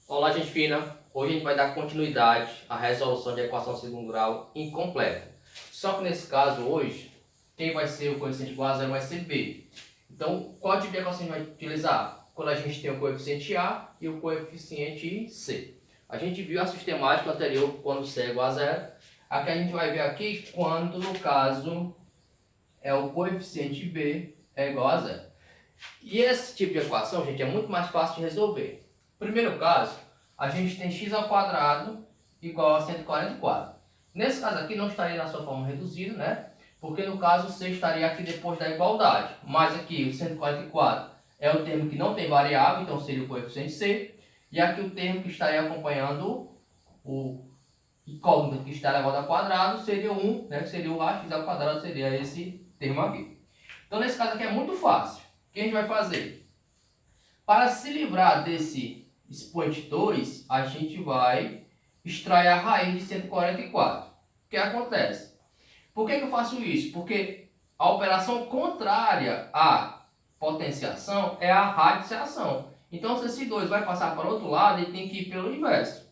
Olá, gente fina! Hoje a gente vai dar continuidade à resolução de equação de segundo grau incompleta. Só que nesse caso, hoje, quem vai ser o coeficiente igual a zero vai ser B. Então, qual tipo de equação a gente vai utilizar? Quando a gente tem o coeficiente A e o coeficiente C. A gente viu a sistemática anterior quando C é igual a zero. Aqui a gente vai ver aqui quando, no caso, é o coeficiente B é igual a zero. E esse tipo de equação, gente, é muito mais fácil de resolver. Primeiro caso, a gente tem x ao quadrado igual a 144. Nesse caso aqui não estaria na sua forma reduzida, né? Porque no caso c estaria aqui depois da igualdade. Mas aqui o 144 é o termo que não tem variável, então seria o coeficiente c. E aqui o termo que estaria acompanhando o incógnito que está elevado ao quadrado seria 1, né? Que seria o x ao quadrado, seria esse termo aqui. Então nesse caso aqui é muito fácil. O que a gente vai fazer? Para se livrar desse expoente 2, a gente vai extrair a raiz de 144. O que acontece? Por que eu faço isso? Porque a operação contrária à potenciação é a radiciação. Então, se esse 2 vai passar para o outro lado, ele tem que ir pelo inverso.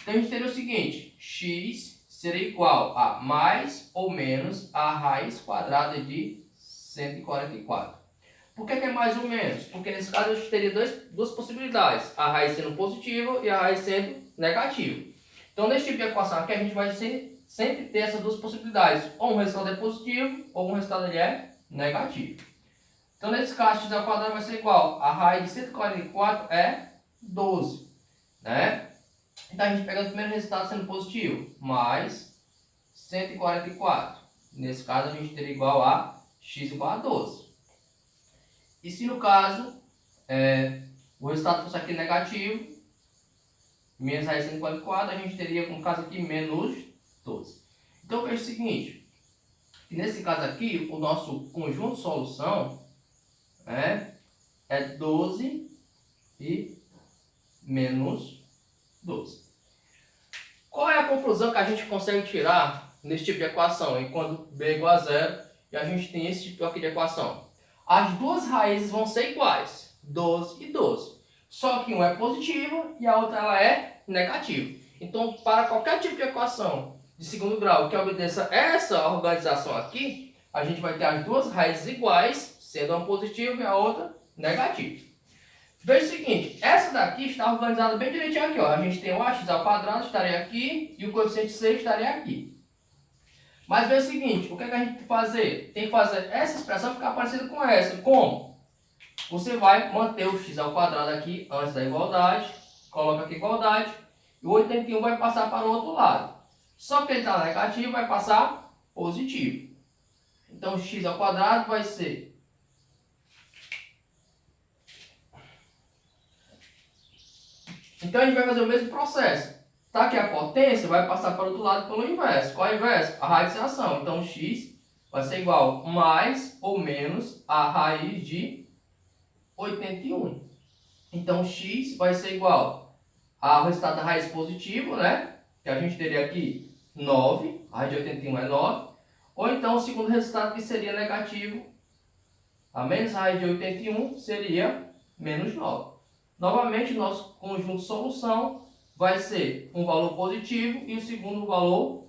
Então, a gente teria o seguinte: x seria igual a mais ou menos a raiz quadrada de 144. Por que é mais ou menos? Porque nesse caso a gente teria duas possibilidades. A raiz sendo positiva e a raiz sendo negativa. Então nesse tipo de equação aqui a gente vai sempre ter essas duas possibilidades. Ou um resultado é positivo ou um resultado é negativo. Então nesse caso x ao quadrado vai ser igual. A raiz de 144 é 12. Né? Então a gente pega o primeiro resultado sendo positivo. Mais 144. Nesse caso a gente teria igual a x igual a 12. E se no caso o resultado fosse aqui negativo, menos raiz de 144, a gente teria, no caso aqui, menos 12. Então veja o seguinte, que nesse caso aqui, o nosso conjunto de solução é 12 e menos 12. Qual é a conclusão que a gente consegue tirar nesse tipo de equação? E quando b é igual a zero e a gente tem esse tipo aqui de equação? As duas raízes vão ser iguais, 12 e 12. Só que uma é positiva e a outra ela é negativa. Então, para qualquer tipo de equação de segundo grau que obedeça essa organização aqui, a gente vai ter as duas raízes iguais, sendo uma positiva e a outra negativa. Veja o seguinte, essa daqui está organizada bem direitinho aqui. Ó. A gente tem o ax ao quadrado, estaria aqui, e o coeficiente c estaria aqui. Mas veja o seguinte, o que, é que a gente tem que fazer? Tem que fazer essa expressão ficar parecida com essa. Como? Você vai manter o x ao quadrado aqui antes da igualdade, coloca aqui igualdade, e o 81 vai passar para o outro lado. Só que ele está negativo, vai passar positivo. Então, x ao quadrado vai ser Então a gente vai fazer o mesmo processo. Tá aqui a potência, vai passar para o outro lado pelo inverso. Qual é o inverso? A radiciação. Então x vai ser igual a mais ou menos a raiz de 81. Então x vai ser igual ao resultado da raiz positivo, né? Que a gente teria aqui 9. A raiz de 81 é 9. Ou então o segundo resultado que seria negativo. A menos a raiz de 81 seria menos 9. Novamente, o nosso conjunto de solução vai ser um valor positivo e o segundo valor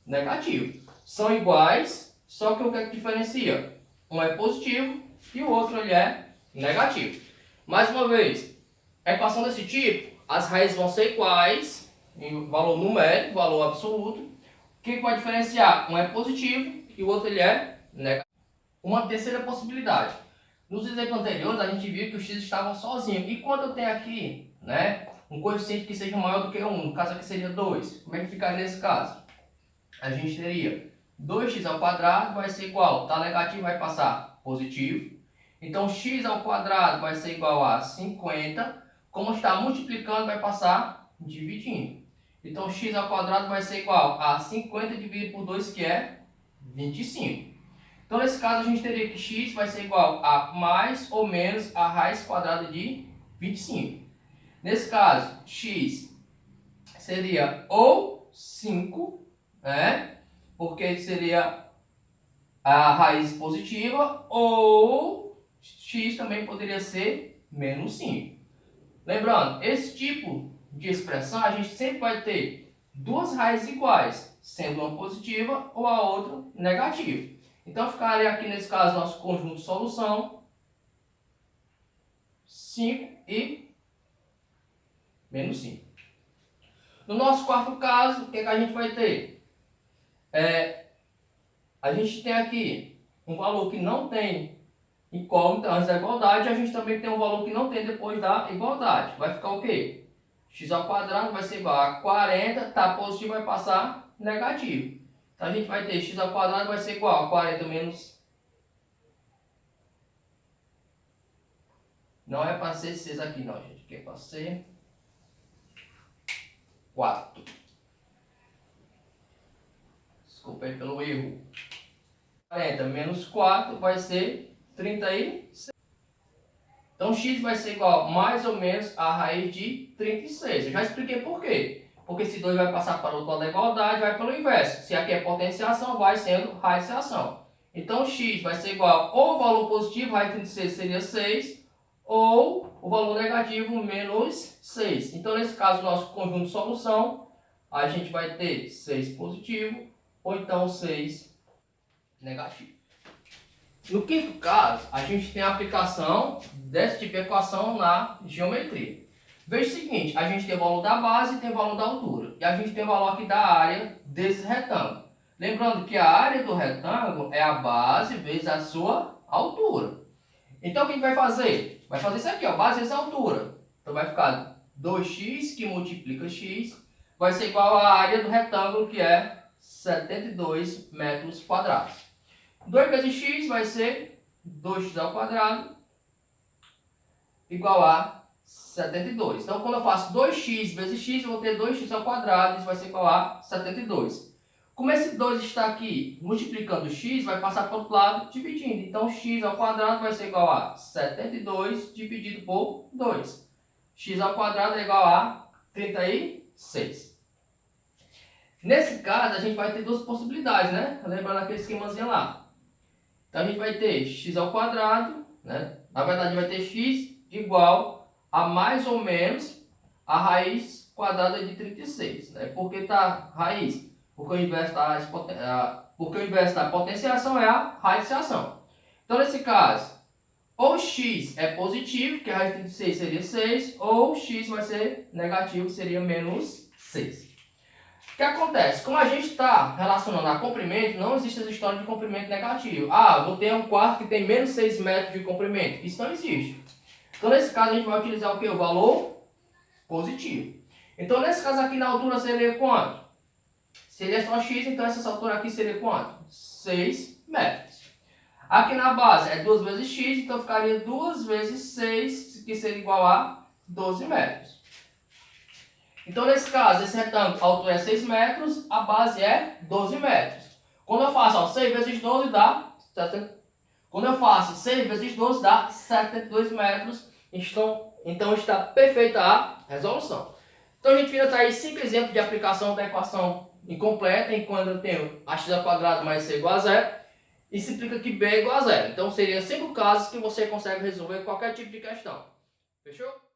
negativo. São iguais, só que o que é que diferencia? Um é positivo e o outro ele é negativo. Mais uma vez, equação desse tipo, as raízes vão ser iguais em valor numérico, valor absoluto. O que vai diferenciar? Um é positivo e o outro ele é negativo. Uma terceira possibilidade. Nos exemplos anteriores, a gente viu que o x estava sozinho. E quando eu tenho aqui, um coeficiente que seja maior do que 1, no caso aqui seria 2, como é que ficaria nesse caso? A gente teria 2x ao quadrado vai ser igual, tá negativo vai passar positivo. Então x ao quadrado vai ser igual a 50, como está multiplicando vai passar dividindo. Então x ao quadrado vai ser igual a 50 dividido por 2, que é 25. Então, nesse caso, a gente teria que x vai ser igual a mais ou menos a raiz quadrada de 25. Nesse caso, x seria ou 5, porque seria a raiz positiva, ou x também poderia ser menos 5. Lembrando, esse tipo de expressão a gente sempre vai ter duas raízes iguais, sendo uma positiva ou a outra negativa. Então ficaria aqui nesse caso nosso conjunto de solução 5 e menos 5. No nosso quarto caso, o que a gente vai ter? A gente tem aqui um valor que não tem incógnita antes da igualdade, a gente também tem um valor que não tem depois da igualdade. Vai ficar o quê? X ao quadrado vai ser igual a 40, tá positivo, vai passar negativo. Então a gente vai ter x ao quadrado vai ser igual a 40 menos... Não é para ser 6 aqui não, gente. Aqui é para ser 4. Desculpa aí pelo erro. 40 menos 4 vai ser 36. Então x vai ser igual mais ou menos a raiz de 36. Eu já expliquei por quê. Porque esse 2 vai passar para o outro lado da igualdade, vai pelo inverso. Se aqui é potenciação, vai sendo radiciação. Então x vai ser igual ou o valor positivo, raiz de 36 seria 6, ou o valor negativo, menos 6. Então nesse caso, nosso conjunto de solução, a gente vai ter 6 positivo, ou então 6 negativo. No quinto caso, a gente tem a aplicação desse tipo de equação na geometria. Veja o seguinte, a gente tem o valor da base e tem o valor da altura. E a gente tem o valor aqui da área desse retângulo. Lembrando que a área do retângulo é a base vezes a sua altura. Então o que a gente vai fazer? Vai fazer isso aqui, ó, base vezes a altura. Então vai ficar 2x que multiplica x vai ser igual à área do retângulo, que é 72 metros quadrados. 2 vezes x vai ser 2x ao quadrado igual a 72. Então, quando eu faço 2x vezes x, eu vou ter 2x ao quadrado, isso vai ser igual a 72. Como esse 2 está aqui multiplicando x, vai passar para o outro lado dividindo. Então, x ao quadrado vai ser igual a 72 dividido por 2. X ao quadrado é igual a 36. Nesse caso, a gente vai ter duas possibilidades, né? Lembrando aquele esquemazinho lá. Então, a gente vai ter x ao quadrado, né? Na verdade, vai ter x igual a mais ou menos a raiz quadrada de 36. Né? Por que está raiz? Porque o inverso da potenciação é a radiciação. Então, nesse caso, ou x é positivo, que a raiz de 36 seria 6, ou x vai ser negativo, que seria menos 6. O que acontece? Como a gente está relacionando a comprimento, não existe essa história de comprimento negativo. Ah, vou ter um quarto que tem menos 6 metros de comprimento. Isso não existe. Então, nesse caso, a gente vai utilizar o quê? O valor positivo. Então, nesse caso aqui, na altura seria quanto? Seria só x, então essa altura aqui seria quanto? 6 metros. Aqui na base é 2 vezes x, então ficaria 2 vezes 6, que seria igual a 12 metros. Então, nesse caso, esse retângulo, a altura é 6 metros, a base é 12 metros. Quando eu faço 6 vezes 12 dá 72 metros. Então está perfeita a resolução. Então a gente ainda está aí 5 exemplos de aplicação da equação incompleta, enquanto eu tenho a x ao quadrado mais c igual a 0, e se implica que b é igual a 0. Então seriam 5 casos que você consegue resolver qualquer tipo de questão. Fechou?